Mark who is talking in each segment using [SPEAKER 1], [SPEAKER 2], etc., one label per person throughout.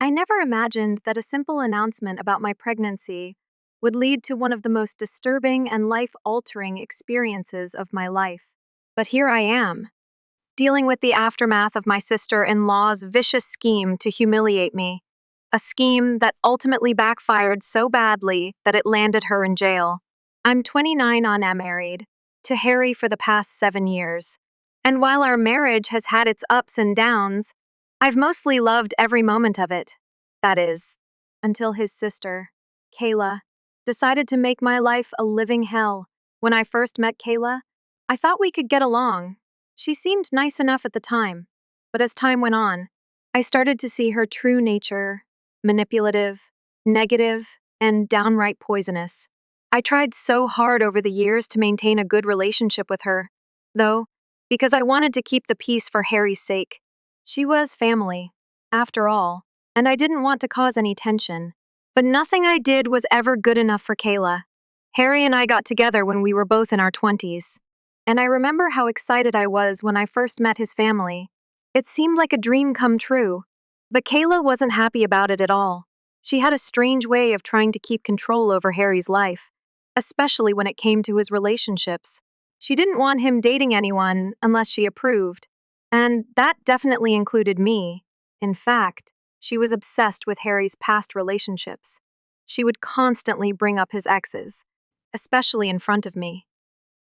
[SPEAKER 1] I never imagined that a simple announcement about my pregnancy would lead to one of the most disturbing and life altering experiences of my life. But here I am, dealing with the aftermath of my sister in law's vicious scheme to humiliate me. A scheme that ultimately backfired so badly that it landed her in jail. I'm 29 and am married to Harry for the past 7 years. And while our marriage has had its ups and downs, I've mostly loved every moment of it. That is, until his sister, Kayla, decided to make my life a living hell. When I first met Kayla, I thought we could get along. She seemed nice enough at the time, but as time went on, I started to see her true nature: manipulative, negative, and downright poisonous. I tried so hard over the years to maintain a good relationship with her, though, because I wanted to keep the peace for Harry's sake. She was family, after all, and I didn't want to cause any tension. But nothing I did was ever good enough for Kayla. Harry and I got together when we were both in our 20s, and I remember how excited I was when I first met his family. It seemed like a dream come true, but Kayla wasn't happy about it at all. She had a strange way of trying to keep control over Harry's life, especially when it came to his relationships. She didn't want him dating anyone unless she approved, and that definitely included me. In fact, she was obsessed with Harry's past relationships. She would constantly bring up his exes, especially in front of me.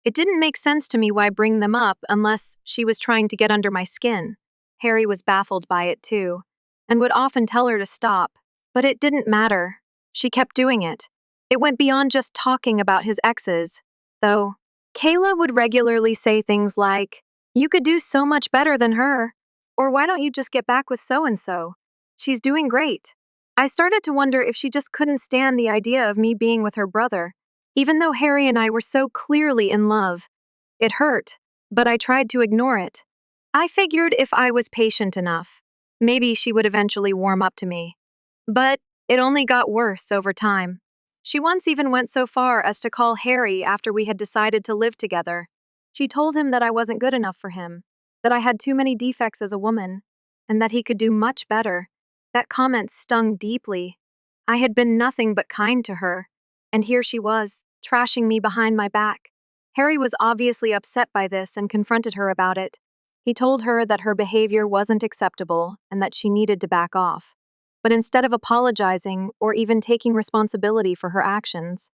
[SPEAKER 1] It didn't make sense to me why bring them up unless she was trying to get under my skin. Harry was baffled by it too, and would often tell her to stop. But it didn't matter. She kept doing it. It went beyond just talking about his exes, though. Kayla would regularly say things like, "You could do so much better than her," or "Why don't you just get back with so-and-so? She's doing great." I started to wonder if she just couldn't stand the idea of me being with her brother, even though Harry and I were so clearly in love. It hurt, but I tried to ignore it. I figured if I was patient enough, maybe she would eventually warm up to me. But it only got worse over time. She once even went so far as to call Harry after we had decided to live together. She told him that I wasn't good enough for him, that I had too many defects as a woman, and that he could do much better. That comment stung deeply. I had been nothing but kind to her, and here she was, trashing me behind my back. Harry was obviously upset by this and confronted her about it. He told her that her behavior wasn't acceptable and that she needed to back off. But instead of apologizing or even taking responsibility for her actions,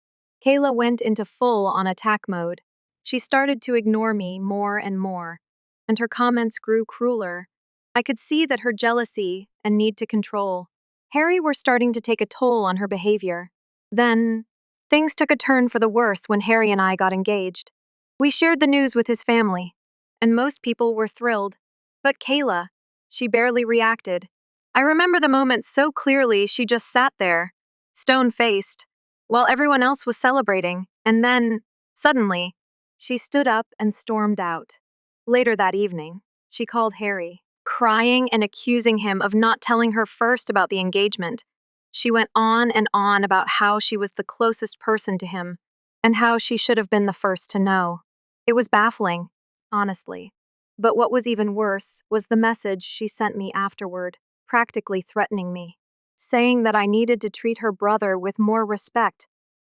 [SPEAKER 1] Kayla went into full-on attack mode. She started to ignore me more and more, and her comments grew crueler. I could see that her jealousy and need to control Harry were starting to take a toll on her behavior. Then, things took a turn for the worse when Harry and I got engaged. We shared the news with his family, and most people were thrilled. But Kayla, she barely reacted. I remember the moment so clearly. She just sat there, stone-faced, while everyone else was celebrating, and then, suddenly, she stood up and stormed out. Later that evening, she called Harry, crying and accusing him of not telling her first about the engagement. She went on and on about how she was the closest person to him, and how she should have been the first to know. It was baffling, honestly. But what was even worse was the message she sent me afterward, practically threatening me, saying that I needed to treat her brother with more respect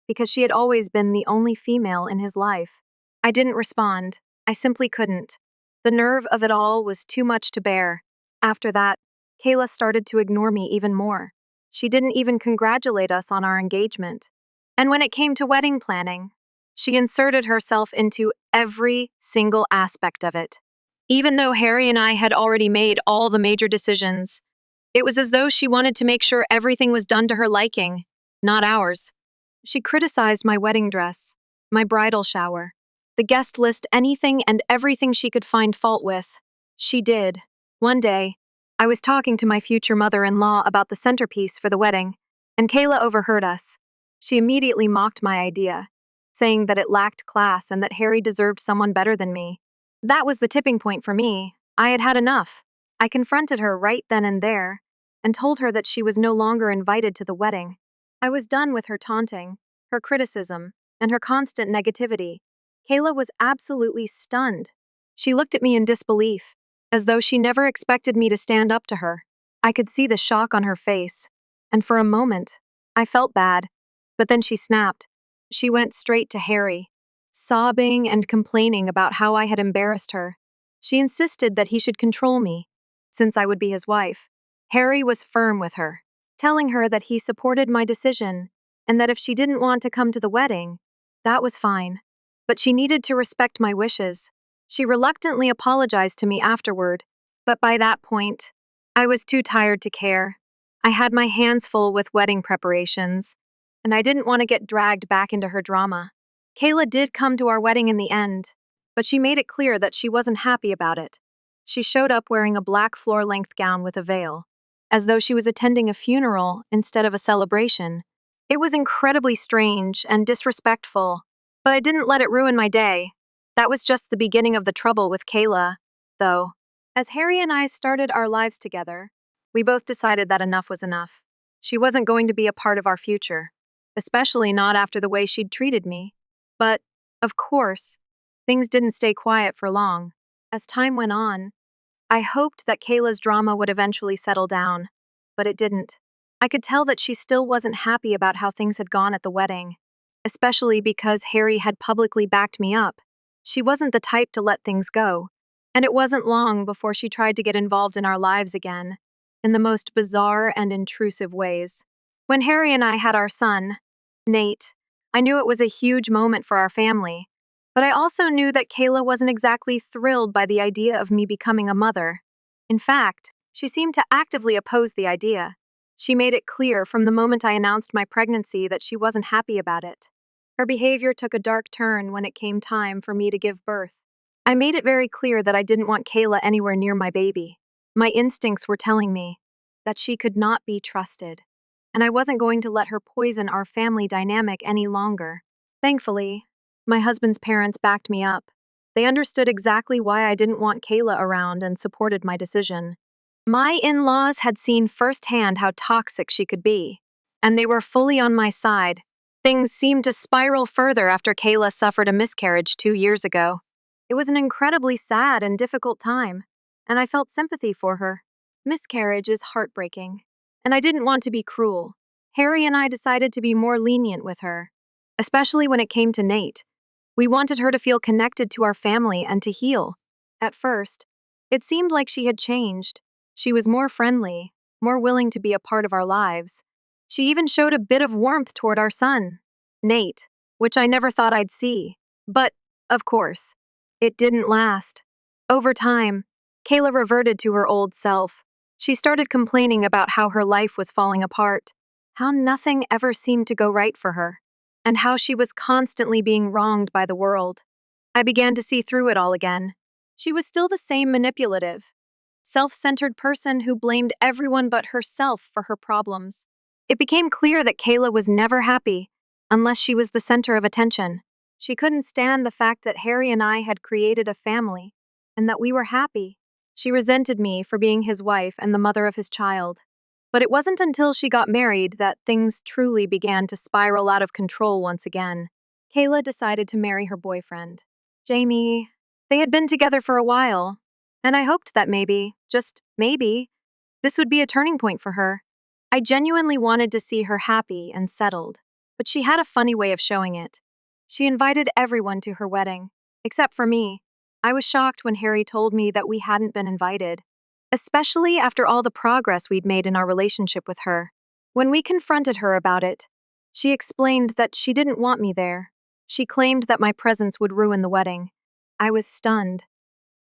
[SPEAKER 1] because she had always been the only female in his life. I didn't respond. I simply couldn't. The nerve of it all was too much to bear. After that, Kayla started to ignore me even more. She didn't even congratulate us on our engagement. And when it came to wedding planning, she inserted herself into every single aspect of it. Even though Harry and I had already made all the major decisions, it was as though she wanted to make sure everything was done to her liking, not ours. She criticized my wedding dress, my bridal shower, the guest list, anything and everything she could find fault with. She did. One day, I was talking to my future mother-in-law about the centerpiece for the wedding, and Kayla overheard us. She immediately mocked my idea, saying that it lacked class and that Harry deserved someone better than me. That was the tipping point for me. I had had enough. I confronted her right then and there, and told her that she was no longer invited to the wedding. I was done with her taunting, her criticism, and her constant negativity. Kayla was absolutely stunned. She looked at me in disbelief, as though she never expected me to stand up to her. I could see the shock on her face, and for a moment, I felt bad. But then she snapped. She went straight to Harry, sobbing and complaining about how I had embarrassed her. She insisted that he should control me, since I would be his wife. Harry was firm with her, telling her that he supported my decision and that if she didn't want to come to the wedding, that was fine. But she needed to respect my wishes. She reluctantly apologized to me afterward, but by that point, I was too tired to care. I had my hands full with wedding preparations, and I didn't want to get dragged back into her drama. Kayla did come to our wedding in the end, but she made it clear that she wasn't happy about it. She showed up wearing a black floor-length gown with a veil, as though she was attending a funeral instead of a celebration. It was incredibly strange and disrespectful, but I didn't let it ruin my day. That was just the beginning of the trouble with Kayla, though. As Harry and I started our lives together, we both decided that enough was enough. She wasn't going to be a part of our future, especially not after the way she'd treated me. But, of course, things didn't stay quiet for long. As time went on, I hoped that Kayla's drama would eventually settle down, but it didn't. I could tell that she still wasn't happy about how things had gone at the wedding, especially because Harry had publicly backed me up. She wasn't the type to let things go, and it wasn't long before she tried to get involved in our lives again, in the most bizarre and intrusive ways. When Harry and I had our son, Nate, I knew it was a huge moment for our family, but I also knew that Kayla wasn't exactly thrilled by the idea of me becoming a mother. In fact, she seemed to actively oppose the idea. She made it clear from the moment I announced my pregnancy that she wasn't happy about it. Her behavior took a dark turn when it came time for me to give birth. I made it very clear that I didn't want Kayla anywhere near my baby. My instincts were telling me that she could not be trusted, and I wasn't going to let her poison our family dynamic any longer. Thankfully, my husband's parents backed me up. They understood exactly why I didn't want Kayla around and supported my decision. My in-laws had seen firsthand how toxic she could be, and they were fully on my side. Things seemed to spiral further after Kayla suffered a miscarriage 2 years ago. It was an incredibly sad and difficult time, and I felt sympathy for her. Miscarriage is heartbreaking, and I didn't want to be cruel. Harry and I decided to be more lenient with her, especially when it came to Nate. We wanted her to feel connected to our family and to heal. At first, it seemed like she had changed. She was more friendly, more willing to be a part of our lives. She even showed a bit of warmth toward our son, Nate, which I never thought I'd see. But, of course, it didn't last. Over time, Kayla reverted to her old self. She started complaining about how her life was falling apart, how nothing ever seemed to go right for her, and how she was constantly being wronged by the world. I began to see through it all again. She was still the same manipulative, self-centered person who blamed everyone but herself for her problems. It became clear that Kayla was never happy unless she was the center of attention. She couldn't stand the fact that Harry and I had created a family and that we were happy. She resented me for being his wife and the mother of his child. But it wasn't until she got married that things truly began to spiral out of control once again. Kayla decided to marry her boyfriend, Jamie. They had been together for a while, and I hoped that maybe, just maybe, this would be a turning point for her. I genuinely wanted to see her happy and settled, but she had a funny way of showing it. She invited everyone to her wedding, except for me. I was shocked when Harry told me that we hadn't been invited, especially after all the progress we'd made in our relationship with her. When we confronted her about it, she explained that she didn't want me there. She claimed that my presence would ruin the wedding. I was stunned.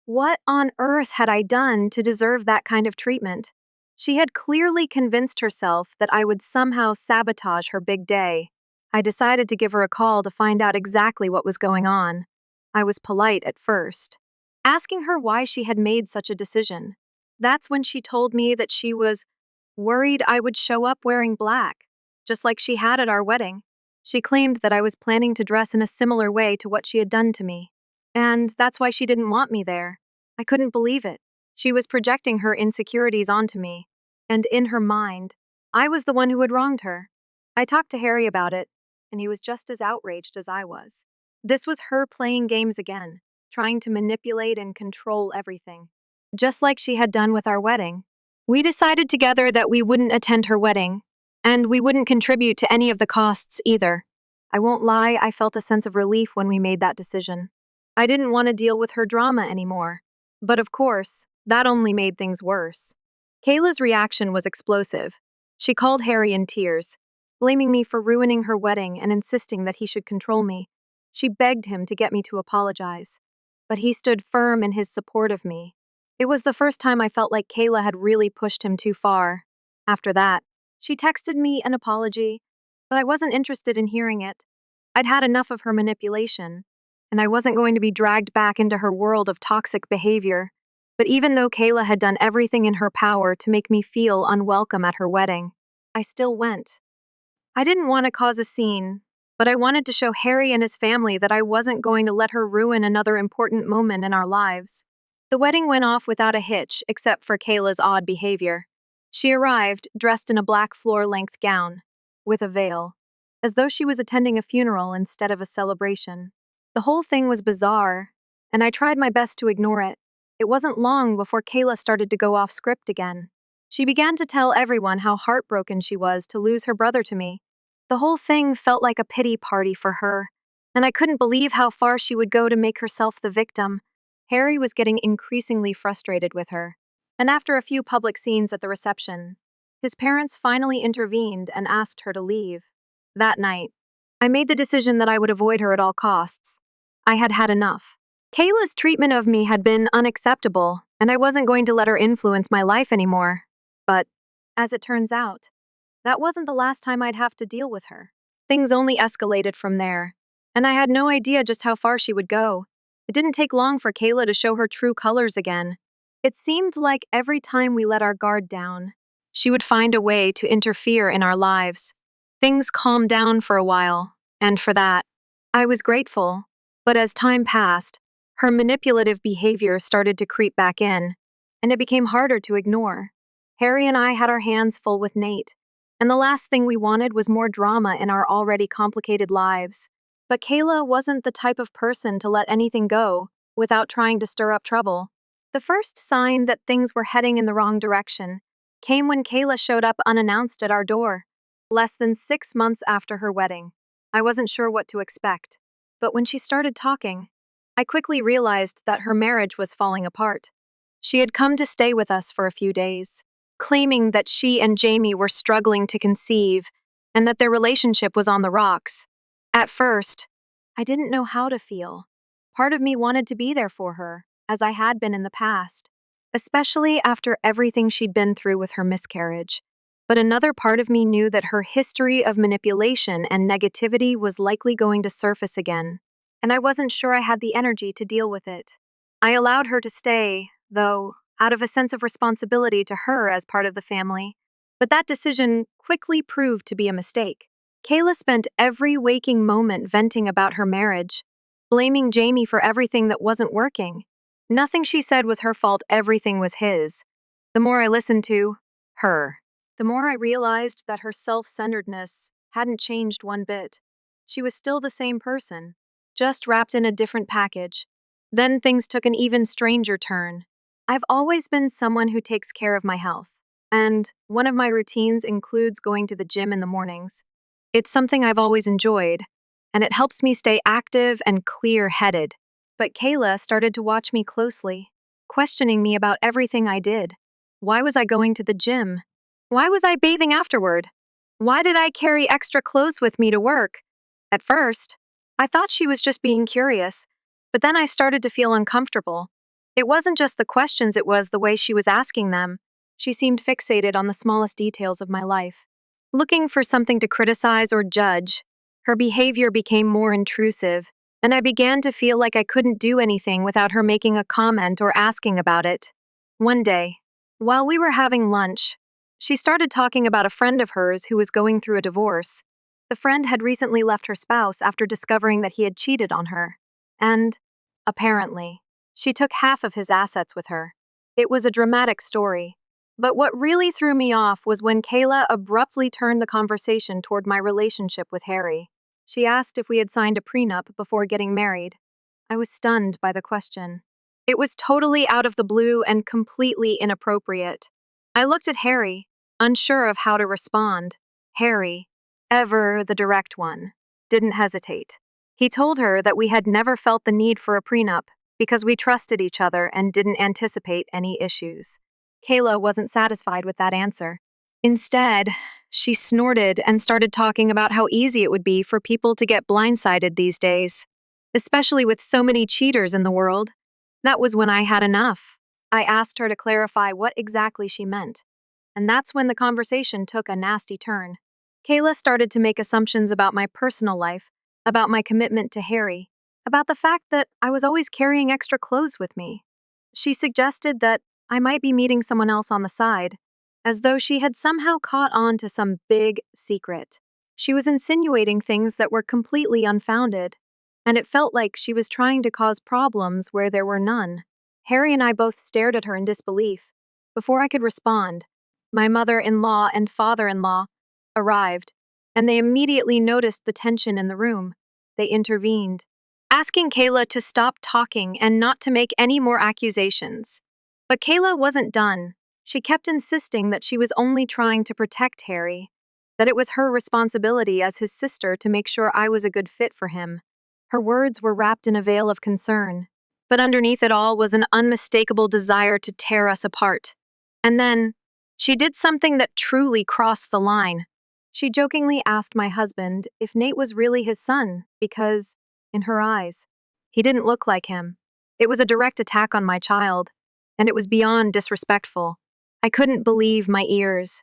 [SPEAKER 1] What on earth had I done to deserve that kind of treatment? She had clearly convinced herself that I would somehow sabotage her big day. I decided to give her a call to find out exactly what was going on. I was polite at first, asking her why she had made such a decision. That's when she told me that she was worried I would show up wearing black, just like she had at our wedding. She claimed that I was planning to dress in a similar way to what she had done to me, and that's why she didn't want me there. I couldn't believe it. She was projecting her insecurities onto me, and in her mind, I was the one who had wronged her. I talked to Harry about it, and he was just as outraged as I was. This was her playing games again, trying to manipulate and control everything, just like she had done with our wedding. We decided together that we wouldn't attend her wedding, and we wouldn't contribute to any of the costs either. I won't lie, I felt a sense of relief when we made that decision. I didn't want to deal with her drama anymore. But of course, that only made things worse. Kayla's reaction was explosive. She called Harry in tears, blaming me for ruining her wedding and insisting that he should control me. She begged him to get me to apologize. But he stood firm in his support of me. It was the first time I felt like Kayla had really pushed him too far. After that, she texted me an apology, but I wasn't interested in hearing it. I'd had enough of her manipulation, and I wasn't going to be dragged back into her world of toxic behavior. But even though Kayla had done everything in her power to make me feel unwelcome at her wedding, I still went. I didn't want to cause a scene, but I wanted to show Harry and his family that I wasn't going to let her ruin another important moment in our lives. The wedding went off without a hitch, except for Kayla's odd behavior. She arrived dressed in a black floor-length gown, with a veil, as though she was attending a funeral instead of a celebration. The whole thing was bizarre, and I tried my best to ignore it. It wasn't long before Kayla started to go off script again. She began to tell everyone how heartbroken she was to lose her brother to me. The whole thing felt like a pity party for her, and I couldn't believe how far she would go to make herself the victim. Harry was getting increasingly frustrated with her, and after a few public scenes at the reception, his parents finally intervened and asked her to leave. That night, I made the decision that I would avoid her at all costs. I had had enough. Kayla's treatment of me had been unacceptable, and I wasn't going to let her influence my life anymore. But, as it turns out, that wasn't the last time I'd have to deal with her. Things only escalated from there, and I had no idea just how far she would go. It didn't take long for Kayla to show her true colors again. It seemed like every time we let our guard down, she would find a way to interfere in our lives. Things calmed down for a while, and for that, I was grateful. But as time passed, her manipulative behavior started to creep back in, and it became harder to ignore. Harry and I had our hands full with Nate, and the last thing we wanted was more drama in our already complicated lives. But Kayla wasn't the type of person to let anything go without trying to stir up trouble. The first sign that things were heading in the wrong direction came when Kayla showed up unannounced at our door, less than 6 months after her wedding. I wasn't sure what to expect, but when she started talking, I quickly realized that her marriage was falling apart. She had come to stay with us for a few days, claiming that she and Jamie were struggling to conceive and that their relationship was on the rocks. At first, I didn't know how to feel. Part of me wanted to be there for her, as I had been in the past, especially after everything she'd been through with her miscarriage. But another part of me knew that her history of manipulation and negativity was likely going to surface again, and I wasn't sure I had the energy to deal with it. I allowed her to stay, though, out of a sense of responsibility to her as part of the family. But that decision quickly proved to be a mistake. Kayla spent every waking moment venting about her marriage, blaming Jamie for everything that wasn't working. Nothing she said was her fault, everything was his. The more I listened to her, the more I realized that her self-centeredness hadn't changed one bit. She was still the same person, just wrapped in a different package. Then things took an even stranger turn. I've always been someone who takes care of my health, and one of my routines includes going to the gym in the mornings. It's something I've always enjoyed, and it helps me stay active and clear-headed. But Kayla started to watch me closely, questioning me about everything I did. Why was I going to the gym? Why was I bathing afterward? Why did I carry extra clothes with me to work? At first, I thought she was just being curious, but then I started to feel uncomfortable. It wasn't just the questions, it was the way she was asking them. She seemed fixated on the smallest details of my life. Looking for something to criticize or judge, her behavior became more intrusive, and I began to feel like I couldn't do anything without her making a comment or asking about it. One day, while we were having lunch, she started talking about a friend of hers who was going through a divorce. The friend had recently left her spouse after discovering that he had cheated on her. And, apparently, she took half of his assets with her. It was a dramatic story. But what really threw me off was when Kayla abruptly turned the conversation toward my relationship with Harry. She asked if we had signed a prenup before getting married. I was stunned by the question. It was totally out of the blue and completely inappropriate. I looked at Harry, unsure of how to respond. Harry, ever the direct one, didn't hesitate. He told her that we had never felt the need for a prenup because we trusted each other and didn't anticipate any issues. Kayla wasn't satisfied with that answer. Instead, she snorted and started talking about how easy it would be for people to get blindsided these days, especially with so many cheaters in the world. That was when I had enough. I asked her to clarify what exactly she meant, and that's when the conversation took a nasty turn. Kayla started to make assumptions about my personal life, about my commitment to Harry, about the fact that I was always carrying extra clothes with me. She suggested that I might be meeting someone else on the side, as though she had somehow caught on to some big secret. She was insinuating things that were completely unfounded, and it felt like she was trying to cause problems where there were none. Harry and I both stared at her in disbelief. Before I could respond, my mother-in-law and father-in-law arrived, and they immediately noticed the tension in the room. They intervened, asking Kayla to stop talking and not to make any more accusations. But Kayla wasn't done. She kept insisting that she was only trying to protect Harry, that it was her responsibility as his sister to make sure I was a good fit for him. Her words were wrapped in a veil of concern, but underneath it all was an unmistakable desire to tear us apart. And then, she did something that truly crossed the line. She jokingly asked my husband if Nate was really his son because, in her eyes, he didn't look like him. It was a direct attack on my child, and it was beyond disrespectful. I couldn't believe my ears.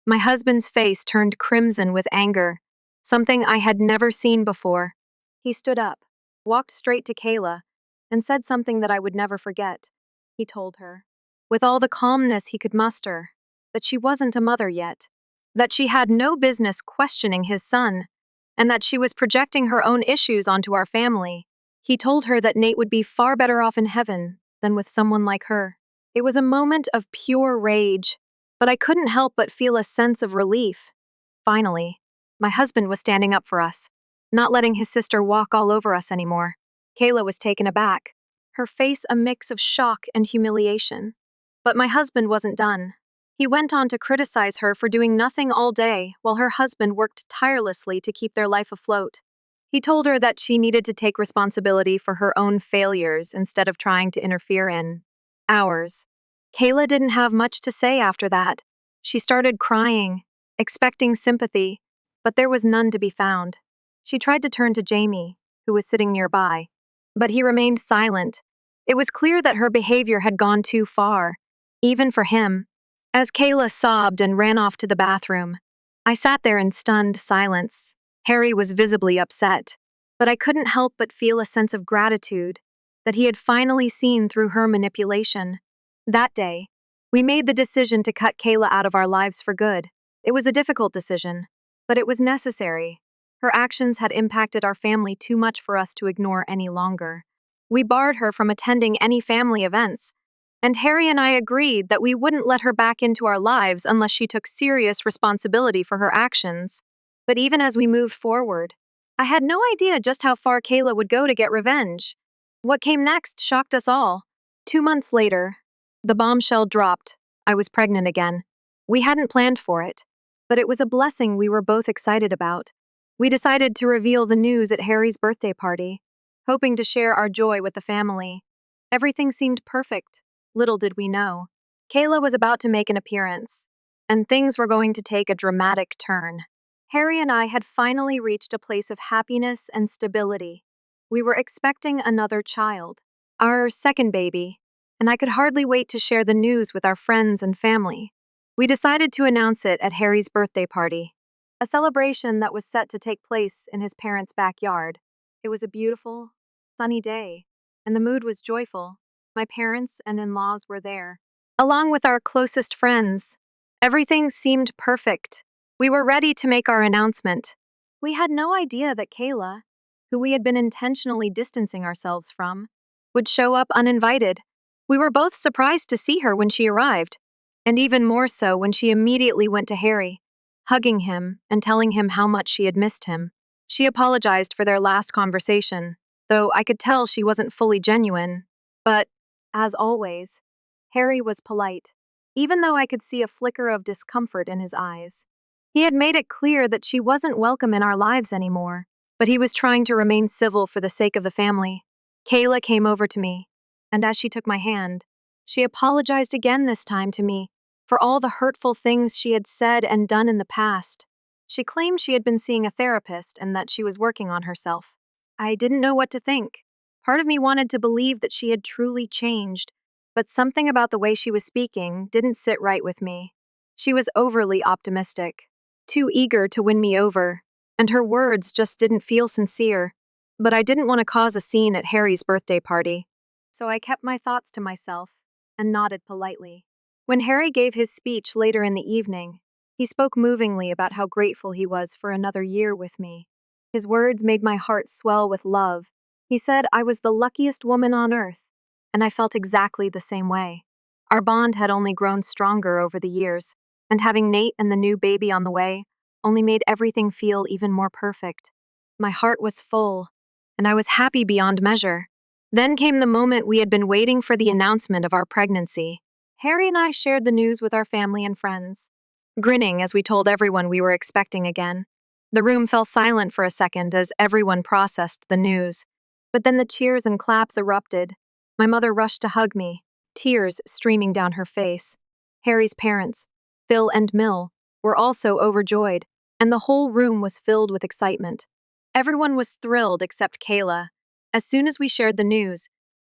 [SPEAKER 1] My husband's face turned crimson with anger, something I had never seen before. He stood up, walked straight to Kayla, and said something that I would never forget. He told her, with all the calmness he could muster, that she wasn't a mother yet, that she had no business questioning his son, and that she was projecting her own issues onto our family. He told her that Nate would be far better off in heaven than with someone like her. It was a moment of pure rage, but I couldn't help but feel a sense of relief. Finally, my husband was standing up for us, not letting his sister walk all over us anymore. Kayla was taken aback, her face a mix of shock and humiliation. But my husband wasn't done. He went on to criticize her for doing nothing all day while her husband worked tirelessly to keep their life afloat. He told her that she needed to take responsibility for her own failures instead of trying to interfere in ours. Kayla didn't have much to say after that. She started crying, expecting sympathy, but there was none to be found. She tried to turn to Jamie, who was sitting nearby, but he remained silent. It was clear that her behavior had gone too far, even for him. As Kayla sobbed and ran off to the bathroom, I sat there in stunned silence. Harry was visibly upset, but I couldn't help but feel a sense of gratitude that he had finally seen through her manipulation. That day, we made the decision to cut Kayla out of our lives for good. It was a difficult decision, but it was necessary. Her actions had impacted our family too much for us to ignore any longer. We barred her from attending any family events, and Harry and I agreed that we wouldn't let her back into our lives unless she took serious responsibility for her actions. But even as we moved forward, I had no idea just how far Kayla would go to get revenge. What came next shocked us all. 2 months later, the bombshell dropped. I was pregnant again. We hadn't planned for it, but it was a blessing we were both excited about. We decided to reveal the news at Harry's birthday party, hoping to share our joy with the family. Everything seemed perfect. Little did we know, Kayla was about to make an appearance, and things were going to take a dramatic turn. Harry and I had finally reached a place of happiness and stability. We were expecting another child, our second baby, and I could hardly wait to share the news with our friends and family. We decided to announce it at Harry's birthday party, a celebration that was set to take place in his parents' backyard. It was a beautiful, sunny day, and the mood was joyful. My parents and in-laws were there, along with our closest friends. Everything seemed perfect. We were ready to make our announcement. We had no idea that Kayla, who we had been intentionally distancing ourselves from, would show up uninvited. We were both surprised to see her when she arrived, and even more so when she immediately went to Harry, hugging him and telling him how much she had missed him. She apologized for their last conversation, though I could tell she wasn't fully genuine. But, as always, Harry was polite. even though I could see a flicker of discomfort in his eyes. He had made it clear that she wasn't welcome in our lives anymore, but he was trying to remain civil for the sake of the family. Kayla came over to me, and as she took my hand, she apologized again this time to me for all the hurtful things she had said and done in the past. She claimed she had been seeing a therapist and that she was working on herself. I didn't know what to think. Part of me wanted to believe that she had truly changed, but something about the way she was speaking didn't sit right with me. She was overly optimistic, too eager to win me over, and her words just didn't feel sincere. But I didn't want to cause a scene at Harry's birthday party, so I kept my thoughts to myself and nodded politely. When Harry gave his speech later in the evening, he spoke movingly about how grateful he was for another year with me. His words made my heart swell with love. He said I was the luckiest woman on earth, and I felt exactly the same way. Our bond had only grown stronger over the years, and having Nate and the new baby on the way only made everything feel even more perfect. My heart was full, and I was happy beyond measure. Then came the moment we had been waiting for, the announcement of our pregnancy. Harry and I shared the news with our family and friends, grinning as we told everyone we were expecting again. The room fell silent for a second as everyone processed the news, but then the cheers and claps erupted. My mother rushed to hug me, tears streaming down her face. Harry's parents, Phil and Mill, were also overjoyed, and the whole room was filled with excitement. Everyone was thrilled except Kayla. As soon as we shared the news,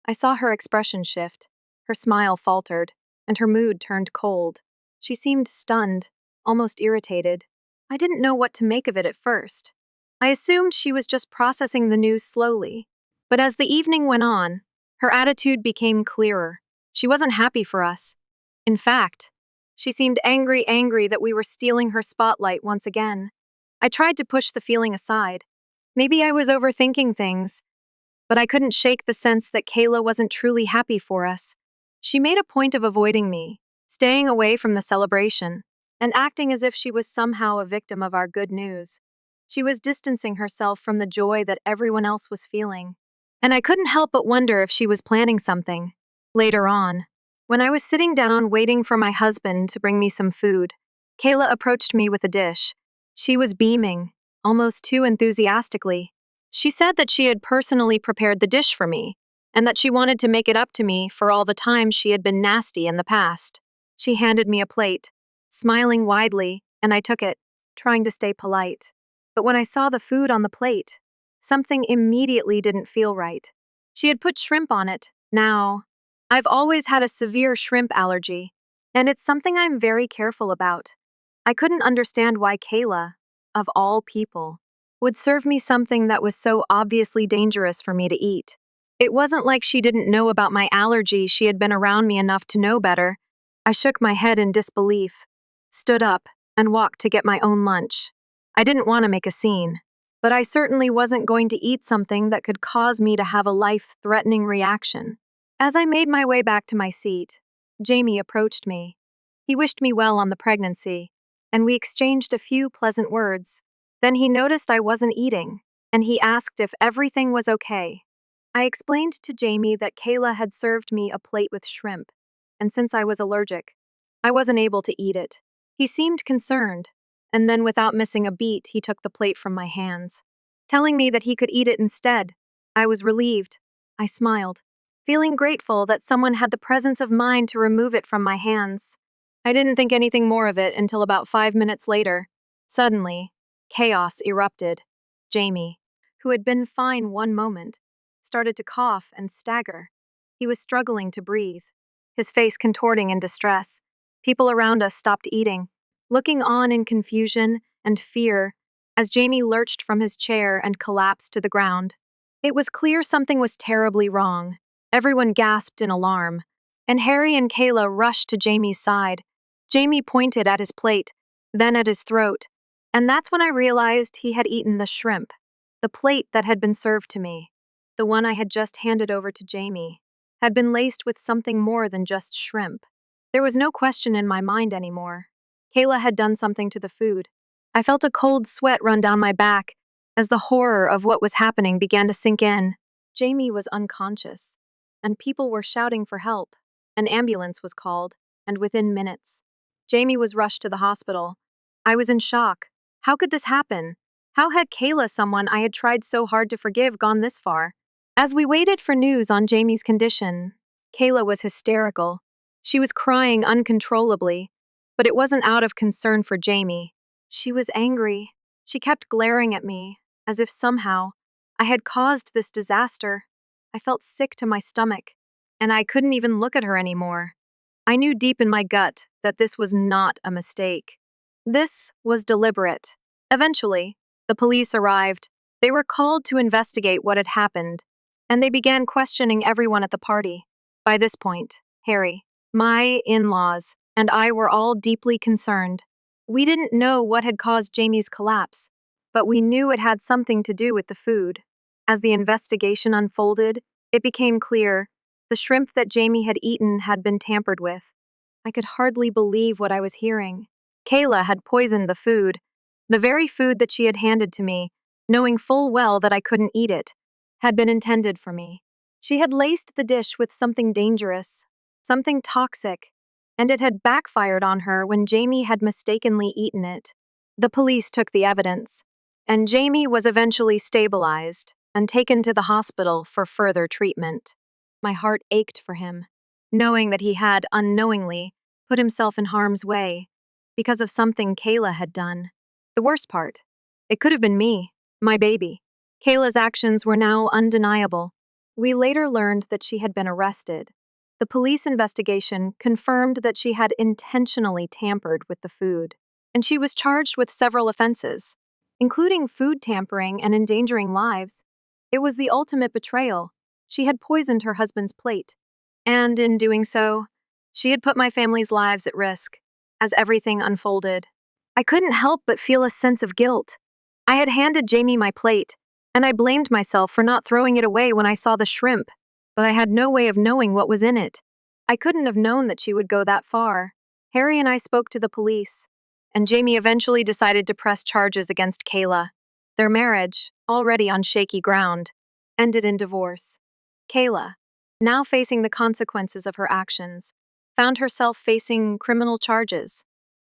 [SPEAKER 1] I saw her expression shift. Her smile faltered, and her mood turned cold. She seemed stunned, almost irritated. I didn't know what to make of it at first. I assumed she was just processing the news slowly. But as the evening went on, her attitude became clearer. She wasn't happy for us. In fact, she seemed angry that we were stealing her spotlight once again. I tried to push the feeling aside. Maybe I was overthinking things, but I couldn't shake the sense that Kayla wasn't truly happy for us. She made a point of avoiding me, staying away from the celebration, and acting as if she was somehow a victim of our good news. She was distancing herself from the joy that everyone else was feeling, and I couldn't help but wonder if she was planning something. Later on, when I was sitting down waiting for my husband to bring me some food, Kayla approached me with a dish. She was beaming, almost too enthusiastically. She said that she had personally prepared the dish for me, and that she wanted to make it up to me for all the times she had been nasty in the past. She handed me a plate, smiling widely, and I took it, trying to stay polite. But when I saw the food on the plate, something immediately didn't feel right. She had put shrimp on it. Now, I've always had a severe shrimp allergy, and it's something I'm very careful about. I couldn't understand why Kayla, of all people, would serve me something that was so obviously dangerous for me to eat. It wasn't like she didn't know about my allergy, she had been around me enough to know better. I shook my head in disbelief, stood up, and walked to get my own lunch. I didn't want to make a scene, but I certainly wasn't going to eat something that could cause me to have a life-threatening reaction. As I made my way back to my seat, Jamie approached me. He wished me well on the pregnancy, and we exchanged a few pleasant words. Then he noticed I wasn't eating, and he asked if everything was okay. I explained to Jamie that Kayla had served me a plate with shrimp, and since I was allergic, I wasn't able to eat it. He seemed concerned, and then without missing a beat, he took the plate from my hands, telling me that he could eat it instead. I was relieved. I smiled, feeling grateful that someone had the presence of mind to remove it from my hands. I didn't think anything more of it until about 5 minutes later. Suddenly, chaos erupted. Jamie, who had been fine one moment, started to cough and stagger. He was struggling to breathe, his face contorting in distress. People around us stopped eating, looking on in confusion and fear as Jamie lurched from his chair and collapsed to the ground. It was clear something was terribly wrong. Everyone gasped in alarm, and Harry and Kayla rushed to Jamie's side. Jamie pointed at his plate, then at his throat, and that's when I realized he had eaten the shrimp. The plate that had been served to me, the one I had just handed over to Jamie, had been laced with something more than just shrimp. There was no question in my mind anymore. Kayla had done something to the food. I felt a cold sweat run down my back as the horror of what was happening began to sink in. Jamie was unconscious, and people were shouting for help. An ambulance was called, and within minutes, Jamie was rushed to the hospital. I was in shock. How could this happen? How had Kayla, someone I had tried so hard to forgive, gone this far? As we waited for news on Jamie's condition, Kayla was hysterical. She was crying uncontrollably, but it wasn't out of concern for Jamie. She was angry. She kept glaring at me, as if somehow I had caused this disaster. I felt sick to my stomach, and I couldn't even look at her anymore. I knew deep in my gut that this was not a mistake. This was deliberate. Eventually, the police arrived. They were called to investigate what had happened, and they began questioning everyone at the party. By this point, Harry, my in-laws, and I were all deeply concerned. We didn't know what had caused Jamie's collapse, but we knew it had something to do with the food. As the investigation unfolded, it became clear the shrimp that Jamie had eaten had been tampered with. I could hardly believe what I was hearing. Kayla had poisoned the food, the very food that she had handed to me, knowing full well that I couldn't eat it, had been intended for me. She had laced the dish with something dangerous, something toxic, and it had backfired on her when Jamie had mistakenly eaten it. The police took the evidence, and Jamie was eventually stabilized and taken to the hospital for further treatment. My heart ached for him, knowing that he had unknowingly put himself in harm's way because of something Kayla had done. The worst part, it could have been me, my baby. Kayla's actions were now undeniable. We later learned that she had been arrested. The police investigation confirmed that she had intentionally tampered with the food, and she was charged with several offenses, including food tampering and endangering lives. It was the ultimate betrayal. She had poisoned her husband's plate, and in doing so, she had put my family's lives at risk. As everything unfolded, I couldn't help but feel a sense of guilt. I had handed Jamie my plate, and I blamed myself for not throwing it away when I saw the shrimp, but I had no way of knowing what was in it. I couldn't have known that she would go that far. Harry and I spoke to the police, and Jamie eventually decided to press charges against Kayla. Their marriage, already on shaky ground, ended in divorce. Kayla, now facing the consequences of her actions, found herself facing criminal charges.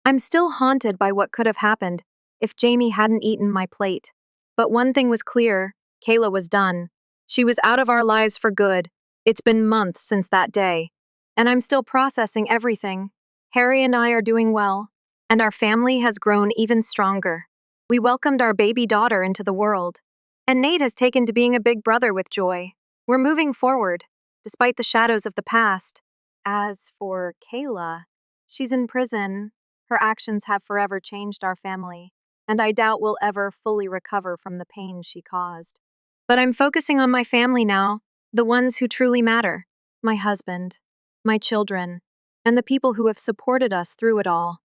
[SPEAKER 1] I'm still haunted by what could have happened if Jamie hadn't eaten my plate. But one thing was clear, Kayla was done. She was out of our lives for good. It's been months since that day, and I'm still processing everything. Harry and I are doing well, and our family has grown even stronger. We welcomed our baby daughter into the world, and Nate has taken to being a big brother with joy. We're moving forward, despite the shadows of the past. As for Kayla, she's in prison. Her actions have forever changed our family, and I doubt we'll ever fully recover from the pain she caused. But I'm focusing on my family now, the ones who truly matter. My husband, my children, and the people who have supported us through it all.